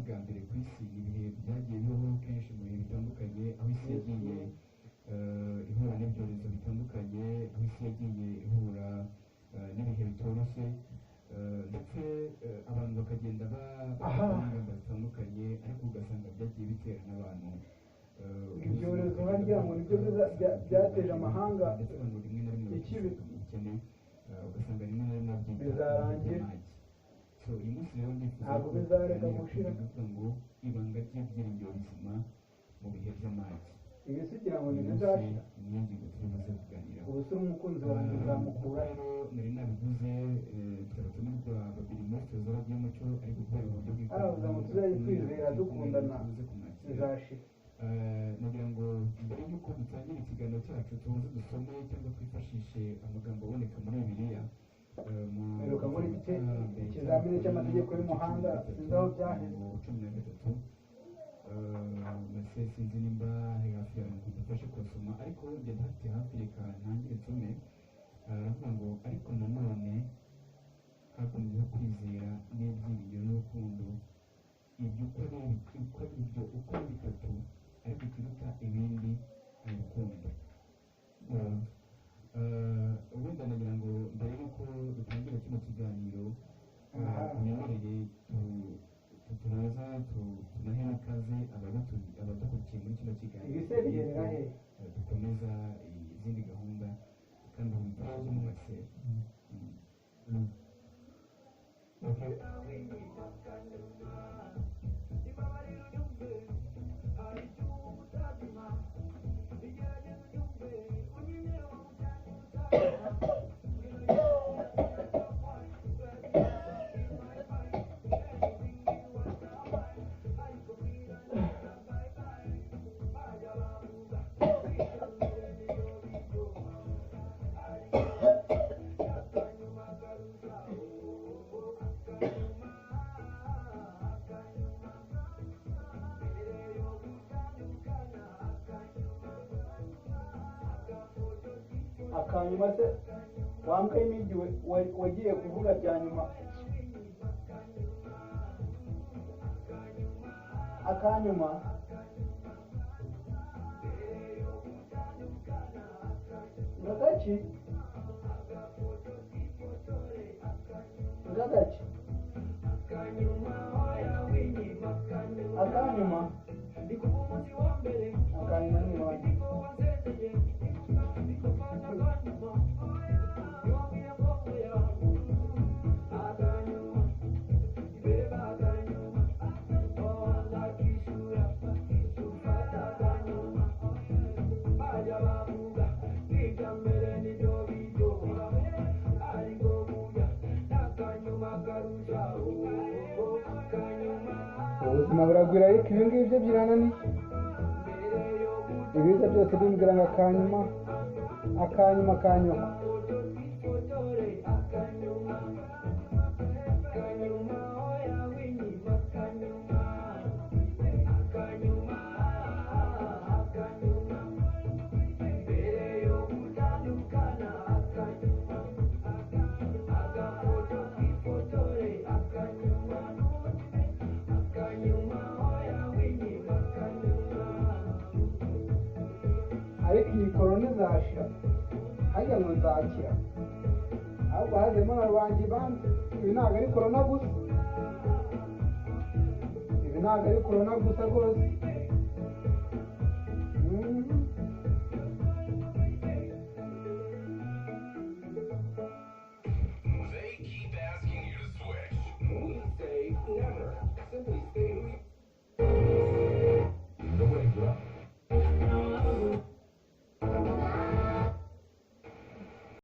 bwa mbere ku isi ni ibihe byagiye bibaho kenshi mu bihe bitandukanye aho isi yagiye ihura n'ibyorezo bitandukanye aho isi yagiye ihura n'ibihe bitoroshye ndetse abantu bakagenda ingamba zitandukanye ariko ugasanga byagiye bitera n'abantu ibyorezo wagira ngo nibyo byateje amahanga ndetse abantu rimwe na rimwe ikibi ubukene ugasanga rimwe na rimwe bizarangira so uyu munsi rero ntabwo bizareka gushira kuvuga ngo ibanga ry'ibyiringiro bizima mu bihe by'amage ibi si kugira ngo ntibizashira niyo ngingo turibuze kuganiraho ubu se umukunzi wanjye uzamukura rero nari nabivuze turatumirwa babiri muri tuzo by'umuco ariko kubera uburyo aravuga ngo tuzajye twizera dukundana bizashira nagira ngo mbere y'uko dutangira ikiganiro cyacu tubanze dusome cyangwa twifashishe amagambo aboneka muri bibiliya mperuka muri ikizamini cy'amategeko y'umuhanda sinzi aho byaheze 13 mbese sinzi nimba hafi yawe kudufashe kubasoma ariko njye ndafite hafi reka ntangire nsome aravuga ngo ariko nanone hakomejeho kwizera n'ibyiringiro n'urukundo ibyo uko ari bitatu ariko ikiruta ibindi ni urukundo wenda nagira ngo mbere y'uko dutangira kino kiganiro mwemerere tunaza tunahe n'akaze abadukurikiye muri kino kiganiro dukomeza izindi gahunda kandi umutaje mu maseri akanyuma se wambaye imigi wagiye kuvuga bya nyuma akanyuma ngagaki akanyuma ni wanjye ubuzima buragwira ariko ibi ngibi byo birananiye ibiza byose bimbwira ngo akanyuma ariko iyi korona izashira hajya ngo nzakira ahubwo hajemo na rwanjye banze ibi ntabwo ari korona gusa rwose